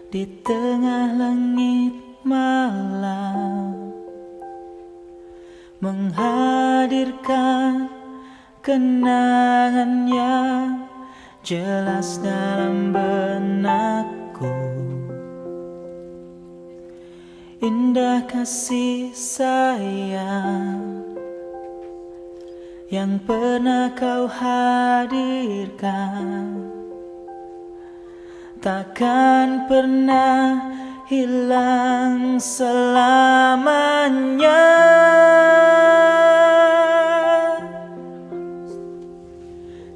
di tengah langit malam, menghadirkan kenangan yang jelas dalam benakku. Indah kasih sayang yang pernah kau hadirkan, takkan pernah hilang selamanya.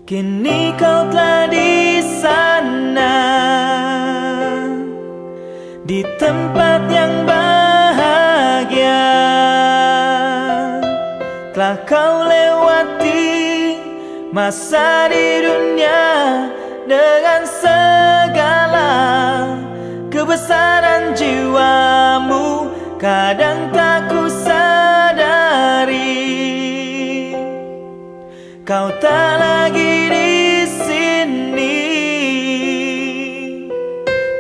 Kini kau telah di sana, di tempat yang bahagia. Telah kau lewati masa di dunia dengan segala kebesaran jiwamu. Kadang tak ku sadari kau tak lagi di sini,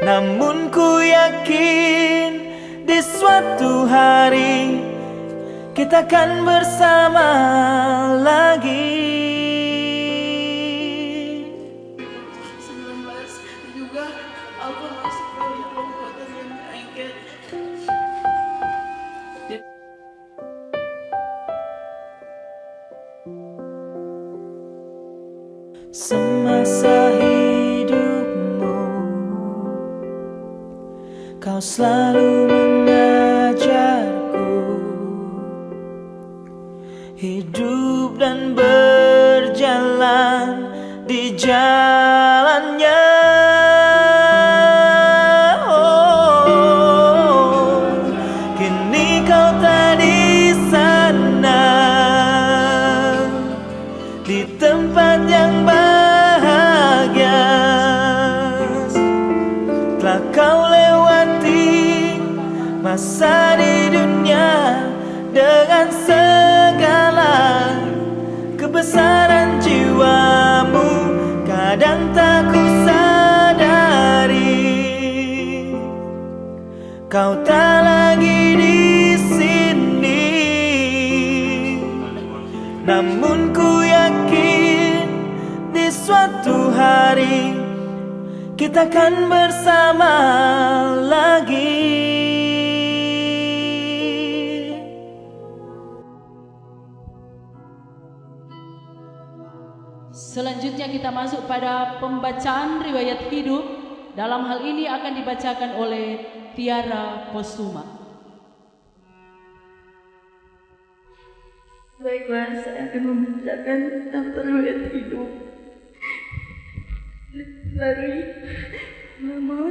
namun ku yakin di suatu hari kita akan bersama lagi. 19 juga aku masuk dalam kelompok yang angkat. Semasa hidupmu kau selalu mengajarku hidup dan berjalan di jalannya. Oh, kini kau tak di sana, di tempat yang bahagia. Telah kau lewati masa di dunia dengan segala kebesaran jiwamu. Kadang tak ku sadari kau tak lagi di sini, namun ku yakin di suatu hari kita akan bersama lagi. Selanjutnya kita masuk pada pembacaan riwayat hidup. Dalam hal ini akan dibacakan oleh Tiara Posuma. Baiklah, saya akan membacakan daftar riwayat hidup dari nama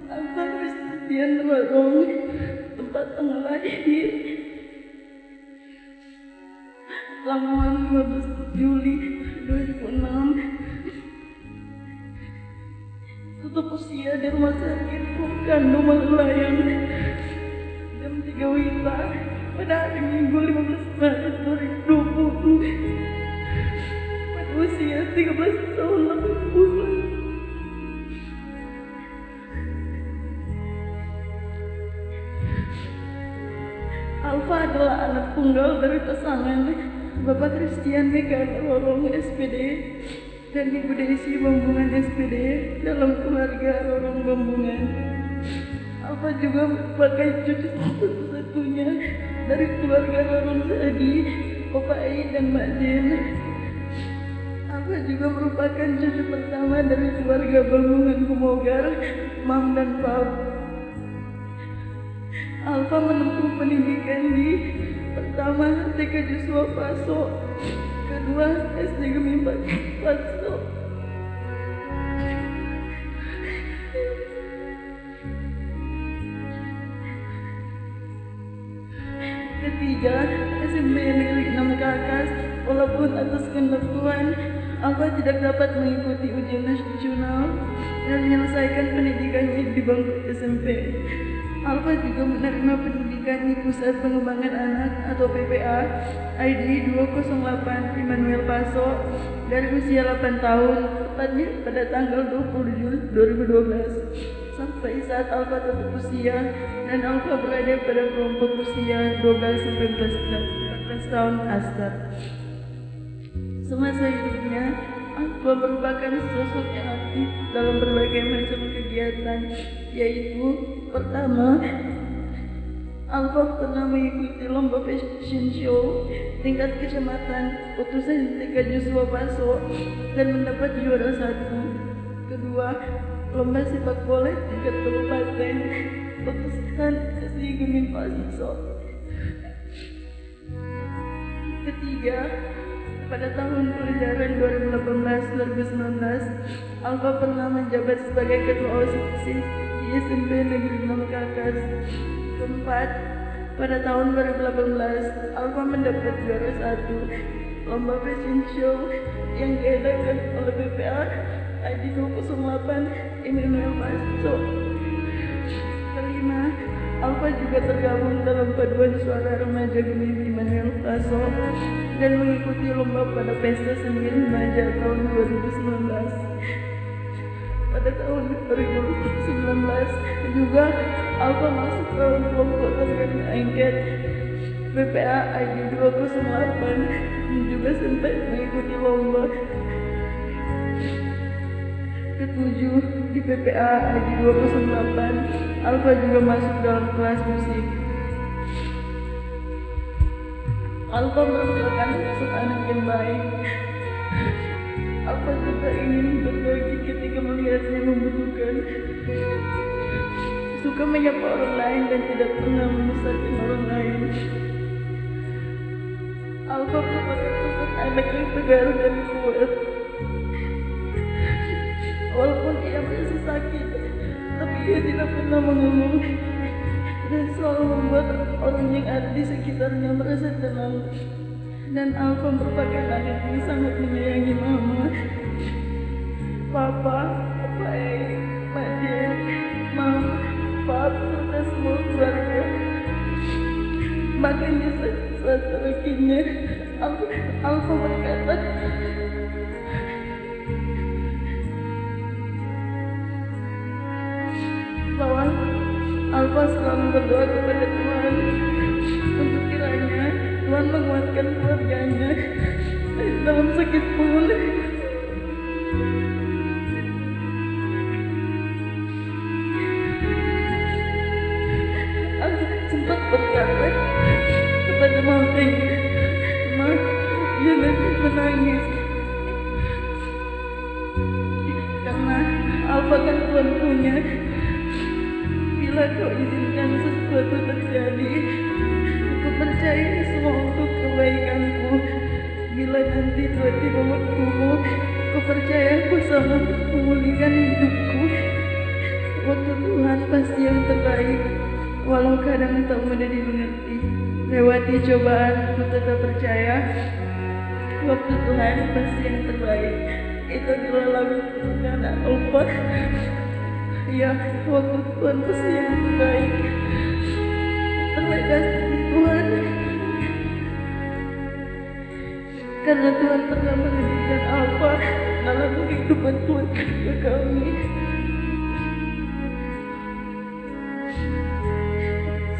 Alfa Christian Warong, tempat tanggal lahir tanggal 15 Juli 2006, tutup usia di rumah sakit Kandung Malayang jam 3 WITA pada hari Minggu 15 Maret 2020 pada usia 13 tahun 8 bulan. Alfa adalah anak tunggal dari pasangan Bapak Christian Megana Rorong SPD dan Ibu Desi Bambungan SPD dalam keluarga Rorong Bambungan. Alfa juga merupakan cucu satu-satunya dari keluarga Rorong Sadi, Opa Ai dan Mak Jen. Alfa juga merupakan cucu pertama dari keluarga Bambungan Kumogar, Mam dan Pap. Alfa menempuh pendidikan di pertama TK Joshua Paso, kedua SD Gemimpa Paso, ketiga SMP Negeri 6 Kakas. Walaupun atas kehendak Tuhan, Alfa tidak dapat mengikuti ujian nasional dan menyelesaikan pendidikannya di bangku SMP. Alfa juga menerima pendidikan di Pusat Pengembangan Anak atau PPA ID 208 Immanuel Paso dari usia 8 tahun, tepatnya pada tanggal 20 Juli 2012. sampai saat Alfa tutup usia dan Alfa berada pada kelompok usia 12 sampai 14 tahun astar. Semasa hidupnya, Alfa merupakan sosok yang aktif dalam berbagai macam kegiatan, yaitu pertama, Alfa pernah mengikuti lomba fashion show tingkat kecamatan utusan TK Joshua Paso dan mendapat juara 1. Kedua, lomba sepak bola tingkat kabupaten utusan SD Gumin Paso. Ketiga, pada tahun pelajaran 2018-2019, Alfa pernah menjabat sebagai ketua OSIS di SMP Negeri 6 Kakas. Keempat, pada tahun 2018, Alfa mendapat juara 1 lomba fashion show yang diadakan oleh BPA ID 208 Immanuel Paso. Kelima, Alfa juga tergabung dalam paduan suara remaja Gemini Immanuel Paso dan mengikuti lomba pada pesta seni remaja tahun 2019. Pada tahun 2019 juga Alfa masuk dalam kelompok terkait angket BPA ID 208 dan juga sempat mengikuti lomba. Ketujuh, di BPA ID 208 Alfa juga masuk dalam kelas musik. Alfa merupakan sosok anak yang baik. Alfa juga ingin berbagi ketika melihatnya membutuhkan. Suka menyapa orang lain dan tidak pernah menyusahkan orang lain. Alfa merupakan sosok anak yang tegar dan kuat. Walaupun ia merasa sakit, tapi ia tidak pernah mengeluh dan selalu membuat orang yang ada di sekitarnya merasa tenang. Dan Alfa merupakan anak yang sangat menyayangi mama, papa, Mak Jen, mam, pap, serta semua keluarga. Makanya saat terakhirnya Alfa berkata bahwa Alfa selalu berdoa kepada Tuhan untuk kiranya Tuhan menguatkan keluarganya dalam sakit pun. Alfa sempat berkata kepada mamanya, "Ma, jangan menangis." Karena Alfa kan Tuhan punya. Bila kau izinkan sesuatu terjadi, aku percaya semua untuk kebaikanku. Bila nanti tiba-tiba waktumu, aku percaya aku sanggup memulihkan hidupku. Waktu Tuhan pasti yang terbaik, walau kadang tak mudah dimengerti. Lewati cobaan, aku tetap percaya waktu Tuhan pasti yang terbaik. Itu adalah lagu kesukaan Alfa. Ya, waktu Tuhan pasti yang terbaik. Terima kasih Tuhan, karena Tuhan pernah menghadirkan Alfa dalam kehidupan keluarga kami.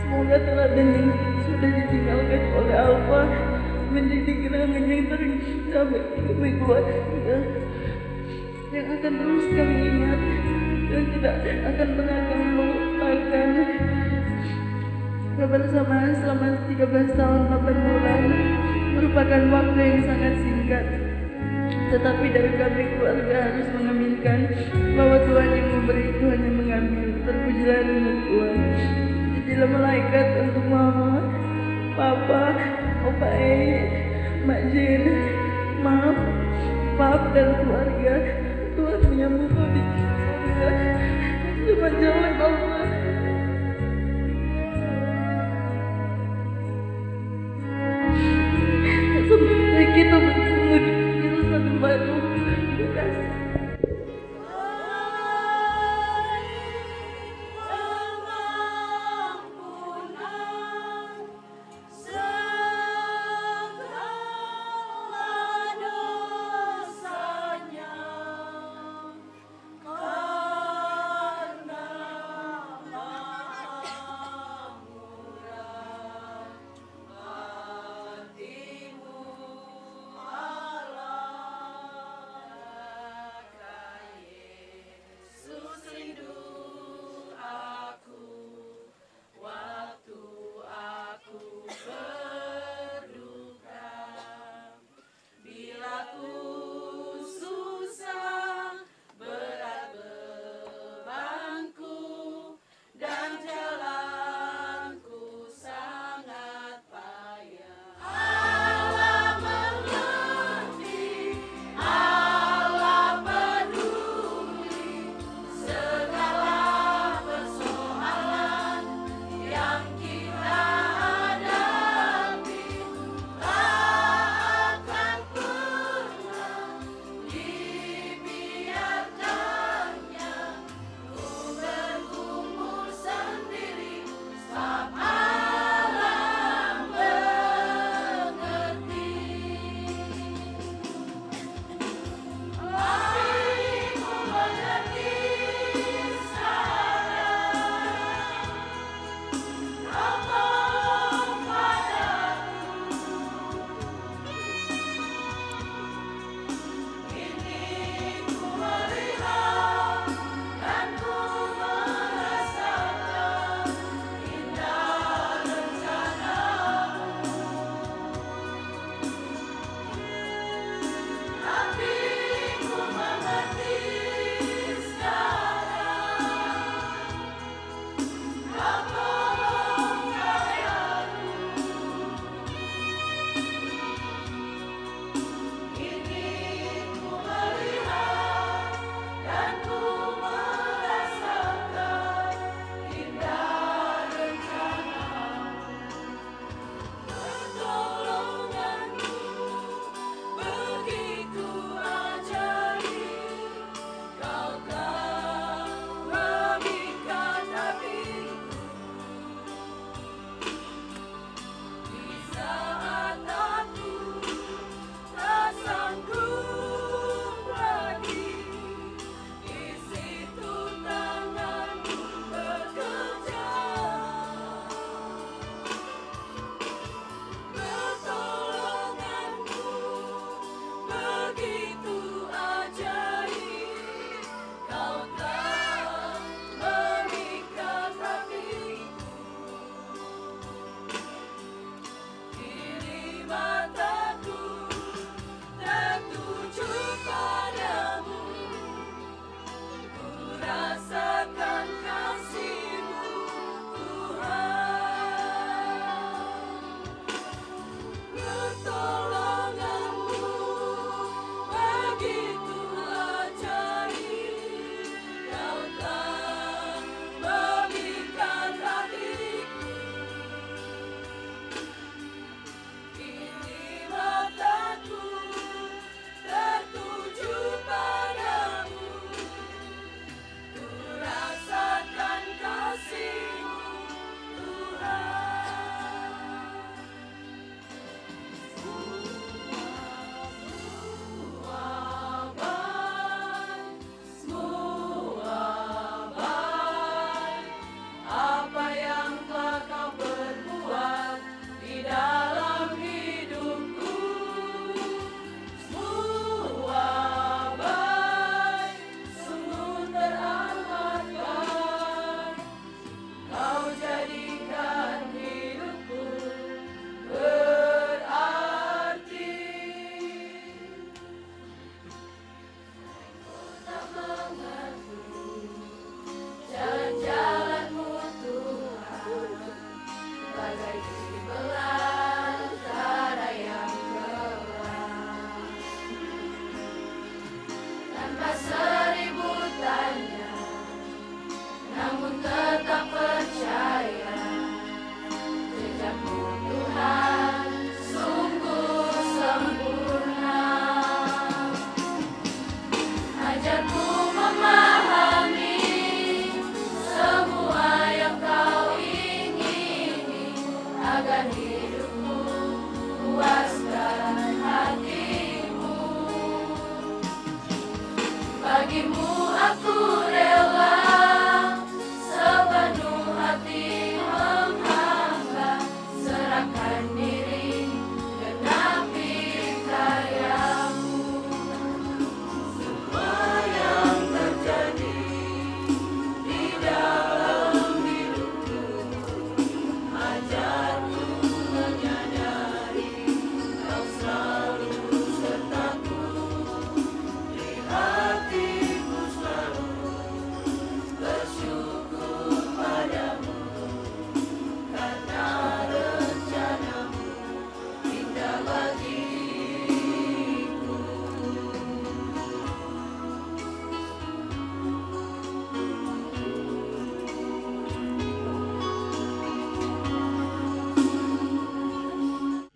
Semoga teladan yang sudah ditinggalkan oleh Alfa menjadi kenangan yang terindah bagi keluarga, yang akan terus kami ingat dan tidak akan pernah kami lupakan. Kebersamaan selama 13 tahun 8 bulan merupakan waktu yang sangat singkat, tetapi dari kami keluarga harus mengaminkan bahwa Tuhan yang memberi, Tuhan yang mengambil. Terpujilah nama Tuhan. Jadilah malaikat untuk mama, papa, opa Mak Jen, maaf, pap dan keluarga. Tuhan menyambut kau di surga dengan jalan Allah. Sampai kita bertemu di Yerusalem baru. Terima kasih. Segala dosanya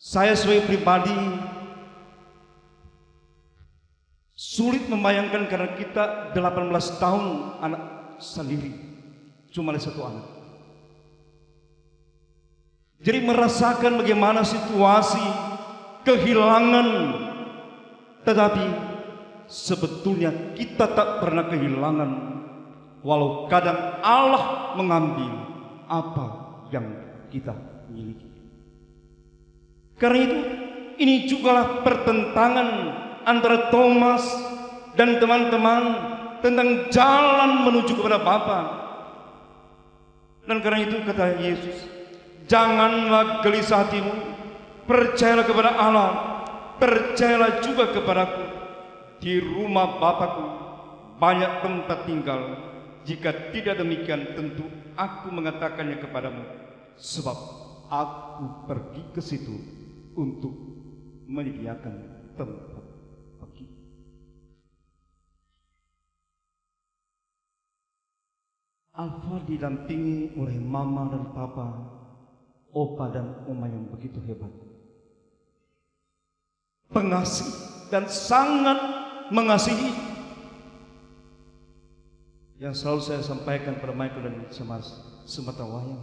Saya sebagai pribadi sulit membayangkan karena kita 18 tahun anak sendiri, cuma ada satu anak. Jadi merasakan bagaimana situasi kehilangan, tetapi sebetulnya kita tak pernah kehilangan, walau kadang Allah mengambil apa yang kita miliki. Karena itu, ini jugalah pertentangan antara Thomas dan teman-teman tentang jalan menuju kepada Bapa. Dan karena itu kata Yesus, janganlah gelisah hatimu, percayalah kepada Allah, percayalah juga kepadaku. Di rumah Bapakku banyak tempat tinggal. Jika tidak demikian, tentu aku mengatakannya kepadamu, sebab aku pergi ke situ untuk menyediakan tempat bagi. Alfa didampingi oleh mama dan papa, opa dan oma yang begitu hebat, pengasih dan sangat mengasihi. Yang selalu saya sampaikan pada Michael dan semata wayang,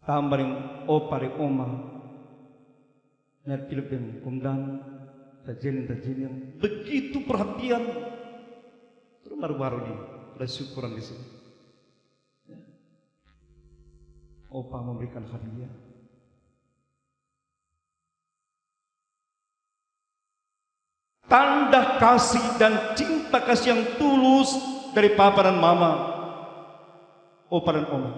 tambah yang opa dan oma, net Philip dan Kumdan, tajelin yang begitu perhatian. Terus baru-baru ini ada syukuran di sini. Opa memberikan hadiah. Tanda kasih dan cinta kasih yang tulus dari papa dan mama, opa dan oma.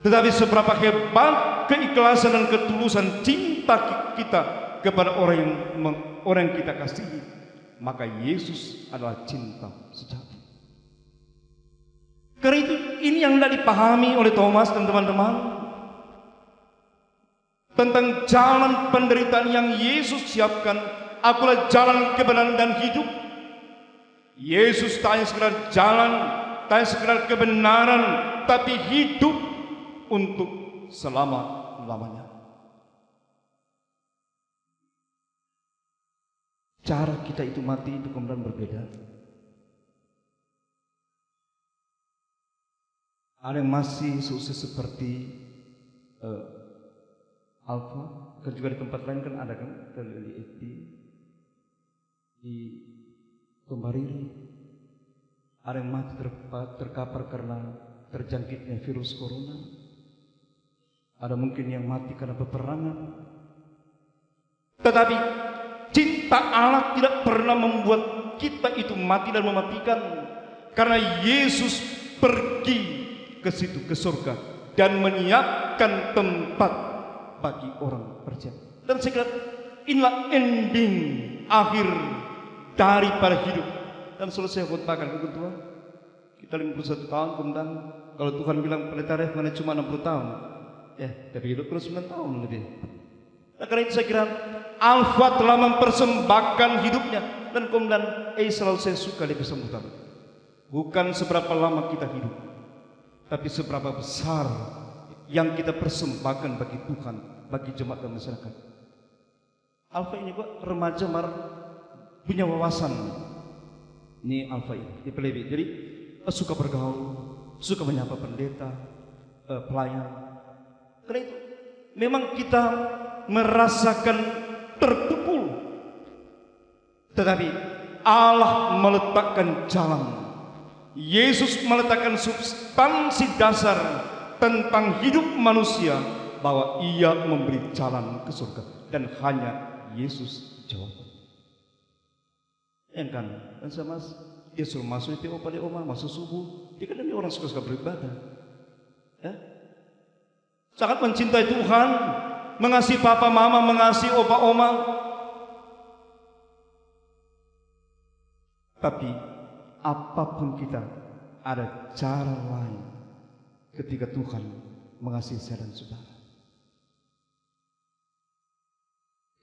Tetapi seberapa hebat keikhlasan dan ketulusan cinta kita kepada orang yang kita kasihi, maka Yesus adalah cinta sejati. Karena itu ini yang tidak dipahami oleh Thomas dan teman-teman tentang jalan penderitaan yang Yesus siapkan. Akulah jalan, kebenaran dan hidup. Yesus tak hanya sekedar jalan, tak hanya sekedar kebenaran, tapi hidup untuk selama-lamanya. Cara kita itu mati itu kemudian berbeda. Ada yang masih seusia seperti Alfa, kan juga di tempat lain kan ada kan, di FP, di Tombariri. Ada yang mati terkapar karena terjangkitnya virus corona. Ada mungkin yang mati karena peperangan. Tetapi cinta Allah tidak pernah membuat kita itu mati dan mematikan, karena Yesus pergi ke situ, ke surga, dan menyiapkan tempat bagi orang percaya. Dan saya kira inilah ending akhir daripada hidup. Dan selesai khotbahkan ke Tuhan, kita 51 tahun kemudian, kalau Tuhan bilang pendeta Ref mana cuma 60 tahun, tapi hidup terus 9 tahun lebih. Nah, karena itu saya kira Alfa telah mempersembahkan hidupnya. Dan kemudian selalu saya suka di kesembuhan, bukan seberapa lama kita hidup, tapi seberapa besar yang kita persembahkan bagi Tuhan, bagi jemaat dan masyarakat. Alfa ini kok remaja punya wawasan. Ini Alfa ini dipelebih. Jadi suka bergaul, suka menyapa pendeta, pelayan. Karena itu memang kita merasakan terpukul, tetapi Allah meletakkan jalan. Yesus meletakkan substansi dasar tentang hidup manusia, bahwa ia memberi jalan ke surga, dan hanya Yesus jawab. Yang kan, dan sama dia suruh masuk itu opa dia oma, masuk subuh. Dia kan orang suka beribadah, sangat mencintai Tuhan, mengasihi papa mama, mengasihi opa oma. Tapi apapun kita, ada cara lain ketika Tuhan mengasihi saya dan saudara.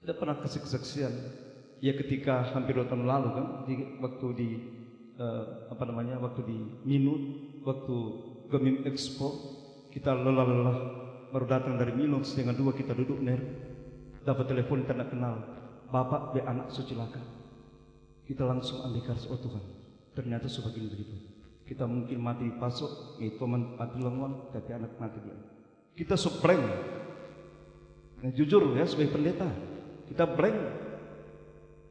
Kita pernah kasih kesaksian, ya ketika hampir 2 tahun lalu kan, waktu di waktu di Minut, waktu Gemim Expo, kita lelah-lelah Baru datang dari Milo, 1:30 kita duduk ner. Dapat telepon tidak kenal. Bapak be anak celaka. Kita langsung ambil garis, oh Tuhan. Ternyata sebegini begitu. Kita mungkin mati pasok, itu mati lengwang, tapi anak mati dia. Kita blank. Nah, jujur ya sebagai pendeta, kita blank.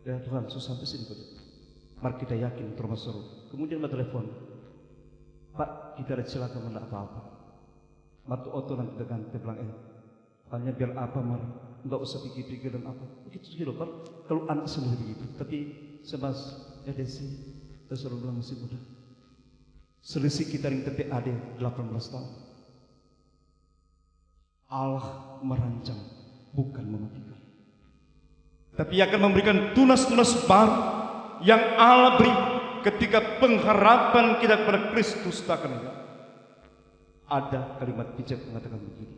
Ya Tuhan, susah sampai sini. Mari kita yakin termasuk. Kemudian dia telepon, Pak, kita ada celaka mana apa-apa. Matu oto nanti dengan bilang hanya biar apa mar, enggak usah pikir-pikir dan apa. Begitu gitu Pak. Kalau anak sendiri begitu, tapi sebas ya Desi, saya suruh bilang masih muda. Selisih kita yang tepi ada 18 tahun. Allah merancang, bukan mematikan. Tapi akan memberikan tunas-tunas baru yang Allah beri ketika pengharapan kita kepada Kristus tak akan ada. Ada kalimat bijak mengatakan begini.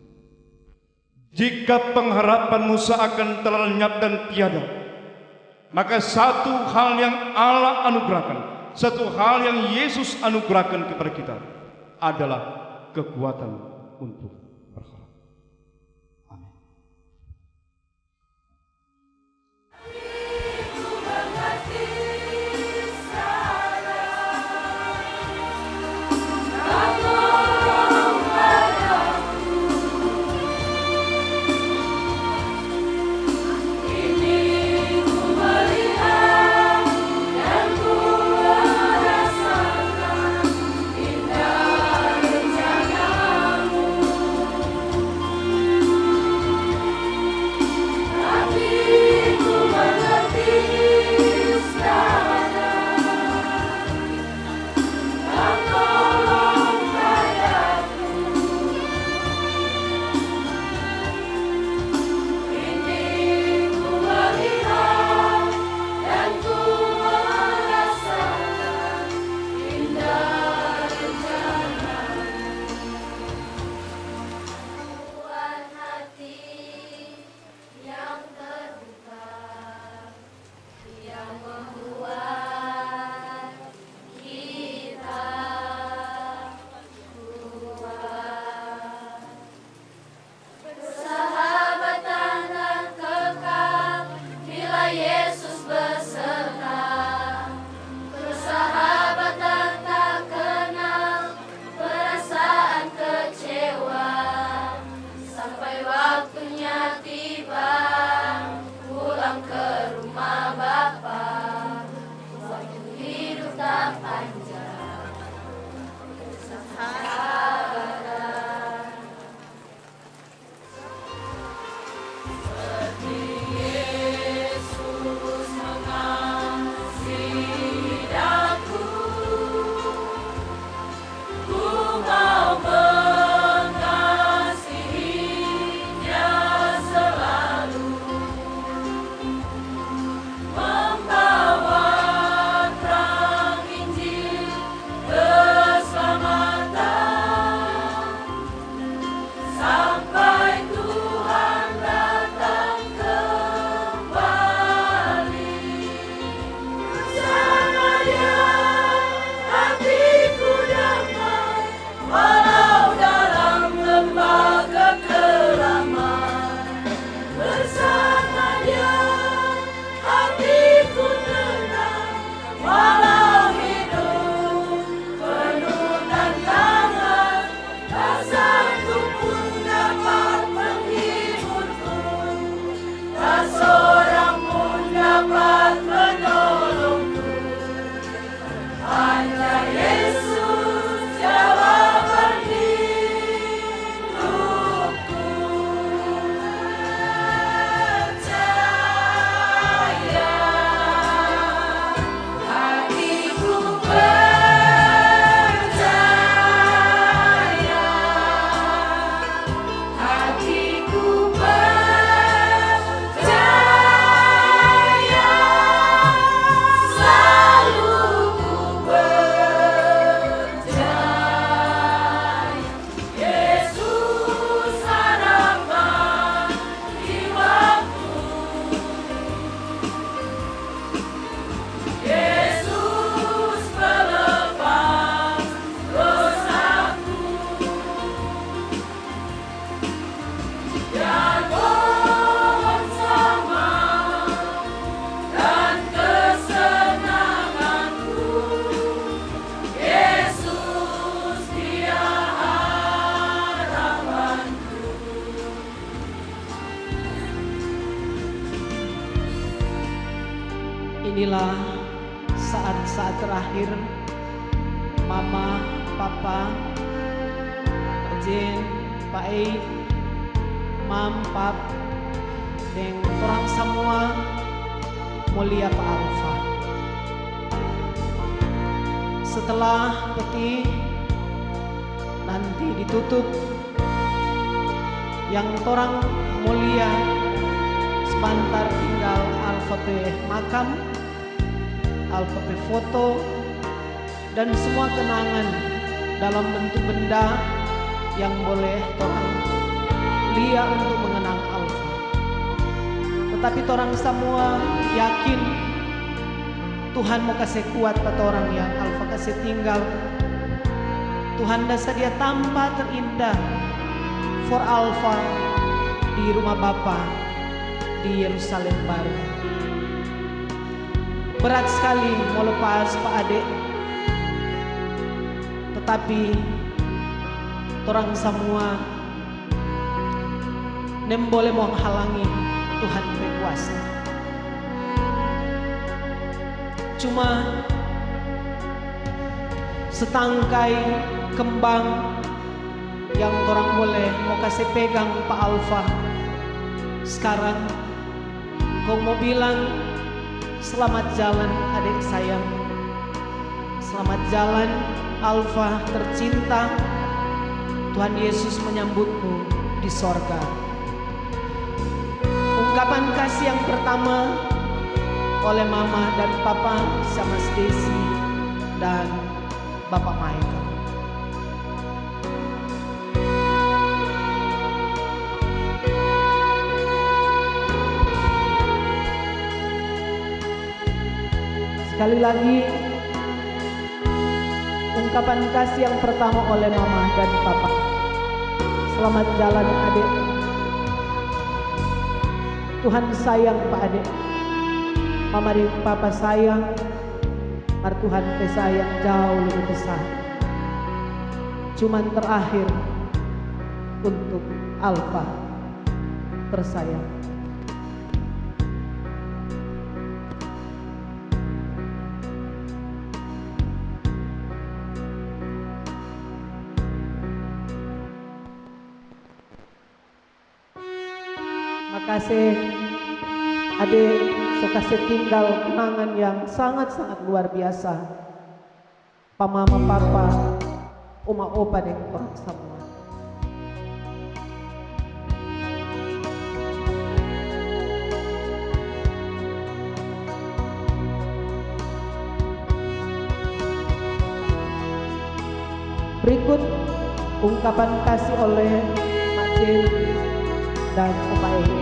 Jika pengharapanmu seakan telah lenyap dan tiada, maka satu hal yang Allah anugerahkan, satu hal yang Yesus anugerahkan kepada kita adalah kekuatan untuk berharap. Amin. Membawa terang Injil Inilah saat-saat terakhir Mama, Papa, Pak Jen, Pak Ei, Mam, Pap, dan orang semua mulia Pak Alfa. Setelah peti nanti ditutup, yang orang mulia sebentar tinggal Alfa pe makam, Alfa pe foto, dan semua kenangan dalam bentuk benda yang boleh orang lihat untuk mengenang Alfa. Tetapi orang semua yakin Tuhan mau kasih kuat pada orang yang Alfa kasih tinggal. Tuhan dah sedia tambah terindah for Alfa di rumah Bapa di Yerusalem baru. Berat sekali mau lepas Pak Adik, tetapi orang semua nem boleh menghalangi Tuhan berkuasa. Cuma setangkai kembang yang orang boleh mau kasih pegang Pak Alfa. Sekarang kau mau bilang selamat jalan adik sayang, selamat jalan Alfa tercinta. Tuhan Yesus menyambutmu di sorga. Ungkapan kasih yang pertama oleh Mama dan Papa sama Stacy dan Bapak Michael. Sekali lagi ungkapan kasih yang pertama oleh Mama dan Papa. Selamat jalan adik. Tuhan sayang Pak Adik. Mama dan Papa sayang. Tuhan sayang jauh lebih besar. Cuman terakhir untuk Alfa tersayang. Makasih adik, so kasih tinggal kenangan yang sangat-sangat luar biasa. Pa Mama, Papa, Oma, Opa, dan orang semua. Berikut ungkapan kasih oleh Mak Jen dan Opa Ei.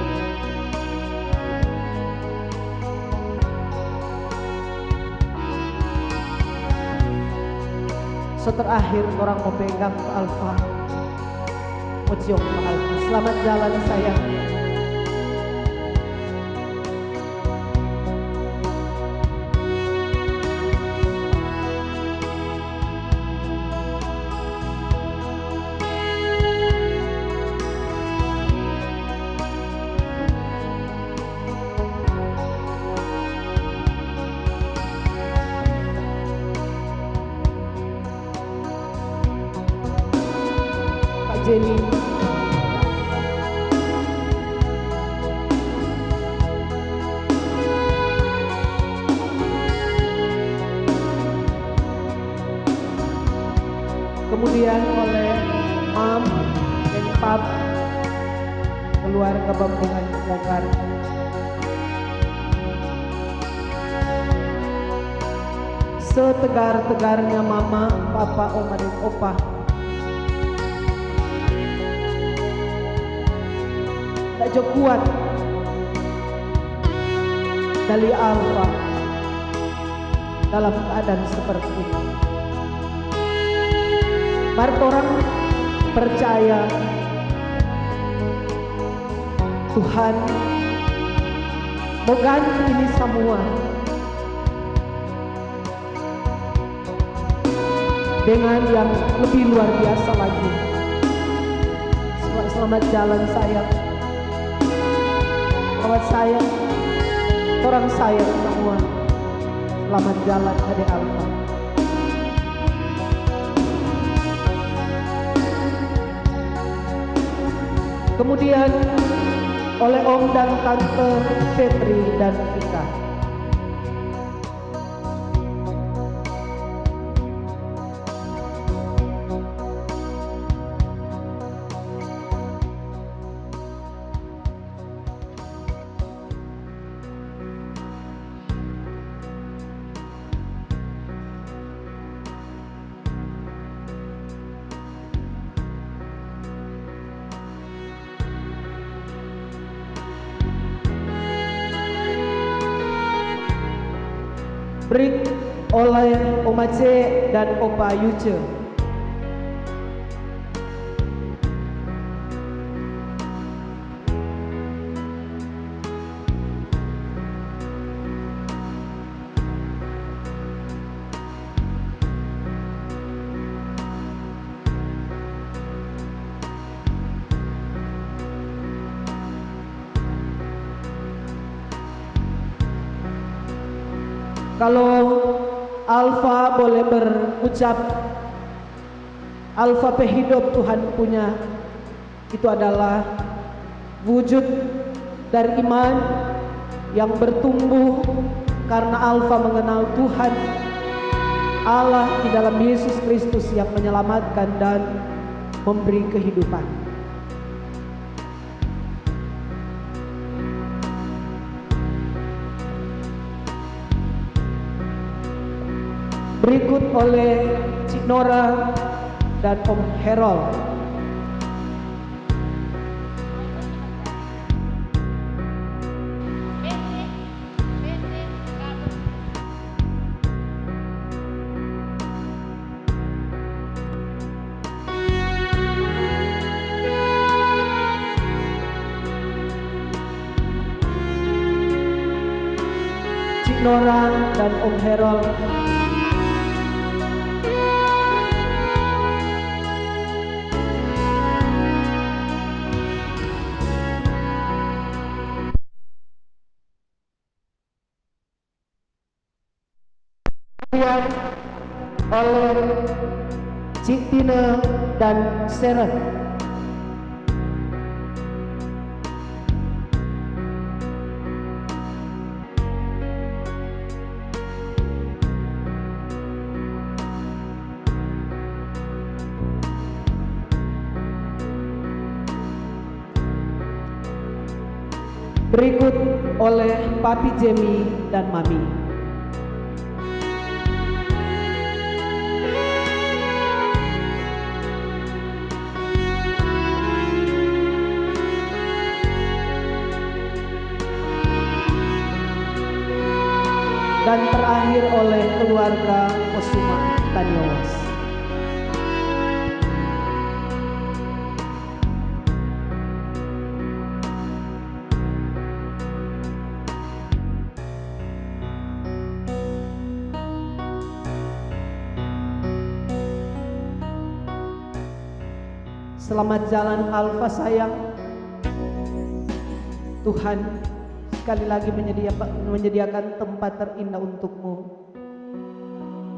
Terakhir orang mau pegang ke Alfa, mau cium ke Alfa. Selamat jalan sayang. Jenny, kemudian oleh Mam dan Pap, keluarga Bambungan Mogar. Setegar-tegarnya Mama, Papa, Oma dan Opa, tak jauh kuat dari Alfa dalam keadaan seperti ini. Mari orang percaya Tuhan mau ganti ini semua dengan yang lebih luar biasa lagi. Selamat jalan sayang. Selamat sayang, orang sayang semua. Selamat jalan Adik Alfa. Kemudian oleh Om dan Tante Fetri dan Vika. Break oleh Oma C dan Opa Yuce. Kalau Alfa boleh berucap, Alfa hidup Tuhan punya, itu adalah wujud dari iman yang bertumbuh karena Alfa mengenal Tuhan Allah di dalam Yesus Kristus yang menyelamatkan dan memberi kehidupan. Berikut oleh Cik Nora dan Om Herol. Cik Nora dan Om Herol. Oleh Cik Tina dan Seren. Berikut oleh Papi Jemi dan Mami. Dan terakhir oleh keluarga Posuma Tanyawas. Selamat jalan Alfa sayang. Tuhan sekali lagi menyediakan tempat terindah untukmu,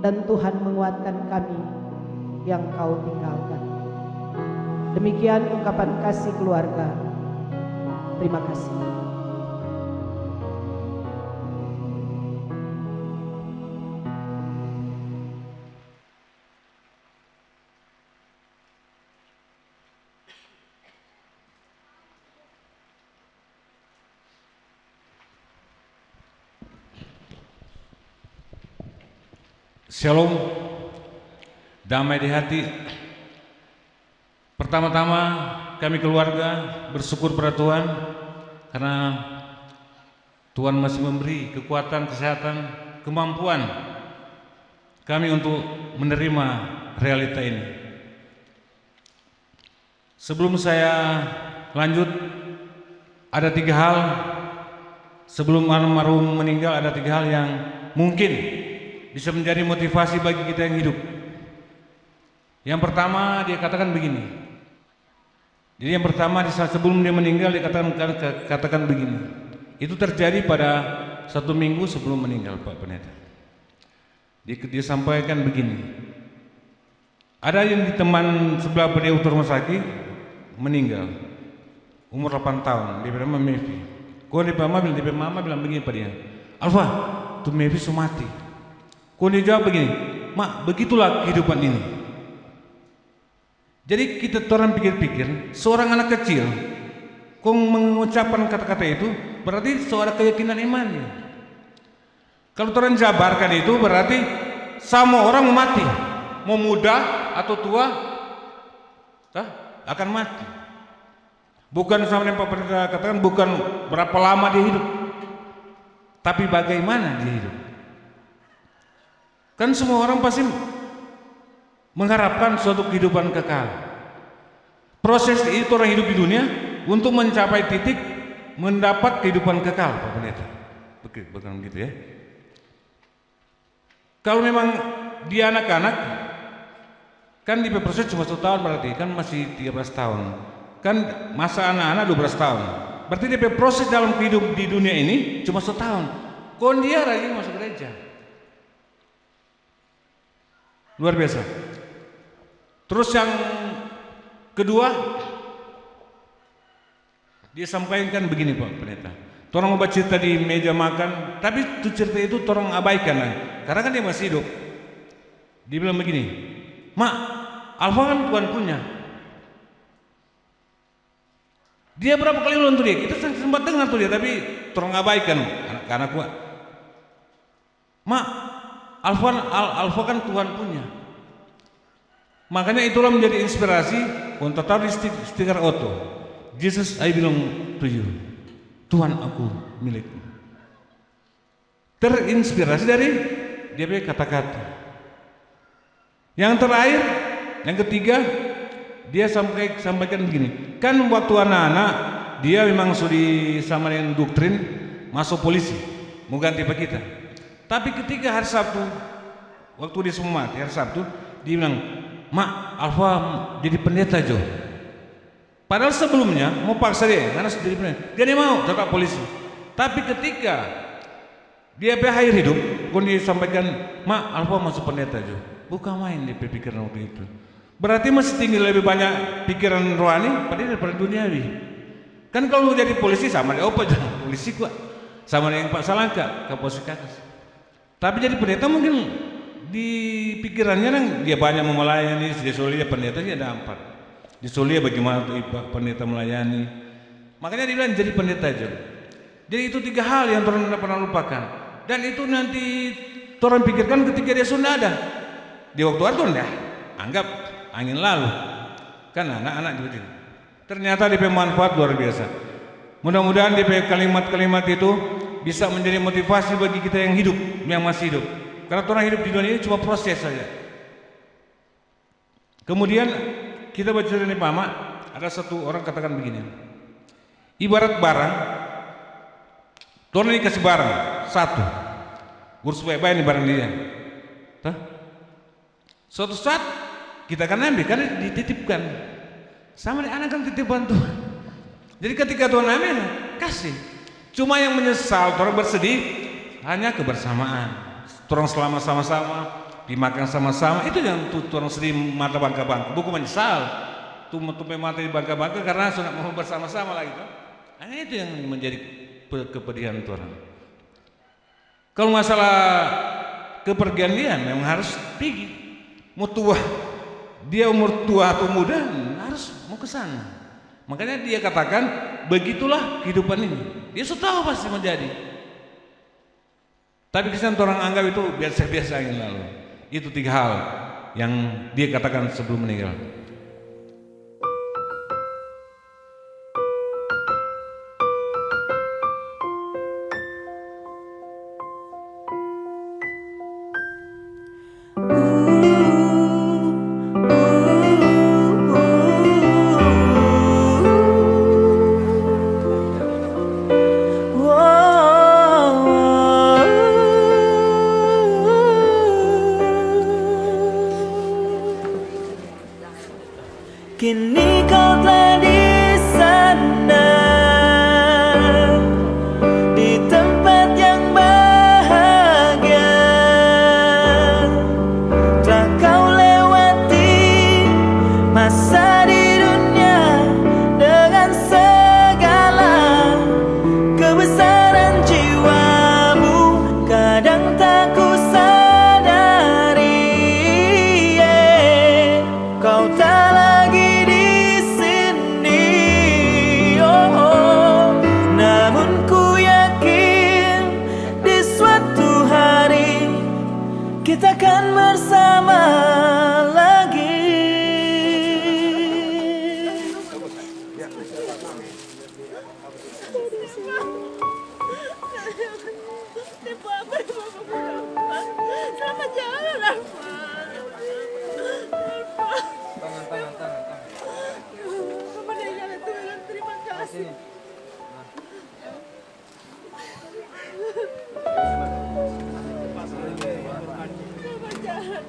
dan Tuhan menguatkan kami yang kau tinggalkan. Demikian ungkapan kasih keluarga. Terima kasih. Shalom, damai di hati. Pertama-tama kami keluarga bersyukur pada Tuhan karena Tuhan masih memberi kekuatan, kesehatan, kemampuan kami untuk menerima realita ini. Sebelum saya lanjut, ada 3 hal sebelum almarhum meninggal, ada 3 hal yang mungkin bisa menjadi motivasi bagi kita yang hidup. Yang pertama dia katakan begini. Jadi yang pertama sebelum dia meninggal dia katakan begini. Itu terjadi pada 1 minggu sebelum meninggal Pak Pendeta. Dia sampaikan begini, ada yang di teman sebelah beliau rumah sakit meninggal, umur 8 tahun, dia bernama Mevi. Kau dia mama bilang begini pada dia, Alfa, tuh Mevi sudah mati. Kau dia jawab begini, Mak, begitulah kehidupan ini. Jadi kita orang pikir-pikir, seorang anak kecil, kau mengucapkan kata-kata itu, berarti seorang keyakinan imannya. Kalau orang jabarkan itu, berarti semua orang mati, mau muda atau tua, akan mati. Bukan sama yang Pak Pendeta katakan, bukan berapa lama dia hidup, tapi bagaimana dia hidup. Kan semua orang pasti mengharapkan suatu kehidupan kekal. Proses itu orang hidup di dunia untuk mencapai titik mendapat kehidupan kekal, Pak Pendeta. Bukan begitu ya. Kalau memang dia anak-anak, kan di proses cuma 1 tahun, berarti kan masih 13 tahun. Kan masa anak-anak 12 tahun. Berarti dia proses dalam hidup di dunia ini cuma 1 tahun. Kok dia rajin masuk gereja? Luar biasa. Terus yang kedua, dia sampaikan begini Pak Pendeta. Torang mau baca cerita di meja makan, tapi itu cerita itu torang abaikan lah. Karena kan dia masih hidup. Dia bilang begini, Mak, Alfa kan Tuhan punya. Dia berapa kali ulang tuh dia? Kita sempat dengar tuh dia, tapi torang abaikan anak-anak gua. Mak, Alfa kan Tuhan punya. Makanya itulah menjadi inspirasi untuk taruh di stiker auto. Jesus, I belong to you. Tuhan aku milikmu. Terinspirasi dari dia punya kata-kata. Yang terakhir, yang ketiga, dia sampaikan begini. Kan waktu anak-anak dia memang sudah sama dengan doktrin masuk polisi, mau ganti Pak kita. Tapi ketika hari Sabtu, waktu dia semua mati hari Sabtu, dia bilang, Mak, Alfa jadi pendeta Jo. Padahal sebelumnya mau paksa dia, karena jadi pendeta. Dia tidak mau tetap polisi. Tapi ketika dia akhir hidup, kalau dia sampaikan, Mak, Alfa masuk pendeta Jo. Bukan main dia pikiran waktu itu. Berarti masih tinggi lebih banyak pikiran rohani daripada duniawi. Kan kalau jadi polisi sama dia apa jangan polisi gua. Sama dengan Pak Salangka, Kapolsek Kakas. Tapi jadi pendeta mungkin di pikirannya kan dia banyak melayani, di Solia pendeta dia ada 4. Di Solia bagaimana tuh pendeta melayani. Makanya dia bilang jadi pendeta aja. Jadi itu 3 hal yang orang tidak pernah lupakan. Dan itu nanti orang pikirkan ketika dia sudah ada. Di waktu itu dah anggap angin lalu. Kan anak-anak gitu. Ternyata dia manfaat luar biasa. Mudah-mudahan dia kalimat-kalimat itu bisa menjadi motivasi bagi kita yang hidup, yang masih hidup. Karena orang hidup di dunia ini cuma proses saja. Kemudian kita baca dari Mama, ada satu orang katakan begini. Ibarat barang, orang ini kasih barang satu, urus baik-baik ini barang dia. Suatu saat kita akan ambil karena dititipkan. Sama dengan anak kan titipan Tuhan. Jadi ketika Tuhan ambil, kasih. Cuma yang menyesal, orang bersedih hanya kebersamaan. Orang selama sama-sama, dimakan sama-sama, itu yang orang sedih mata bangka-bangka. Bukan menyesal, tumpai mata di bangka-bangka karena sudah mau bersama-sama lagi. Hanya itu yang menjadi kepedihan Tuhan. Kalau masalah kepergian dia memang harus pergi. Mau tua, dia umur tua atau muda harus mau ke sana. Makanya dia katakan begitulah kehidupan ini. Dia sudah tahu pasti menjadi. Tapi kesan orang anggap itu biasa-biasa yang lalu. Itu 3 hal yang dia katakan sebelum meninggal. Kini kau telah di sana, di tempat yang bahagia. akan bersama lagi. Selamat jalan, Alfa. Mama dia jalan Tuhan, terima kasih. Selamat jalan.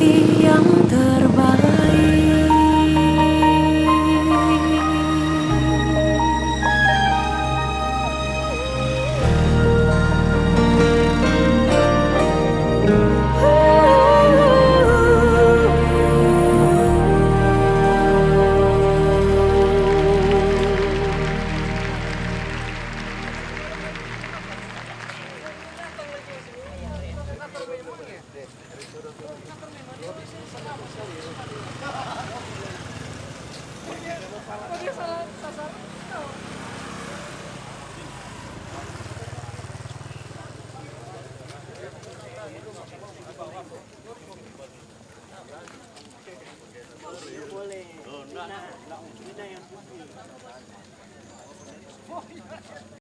mimpi yang terbaik.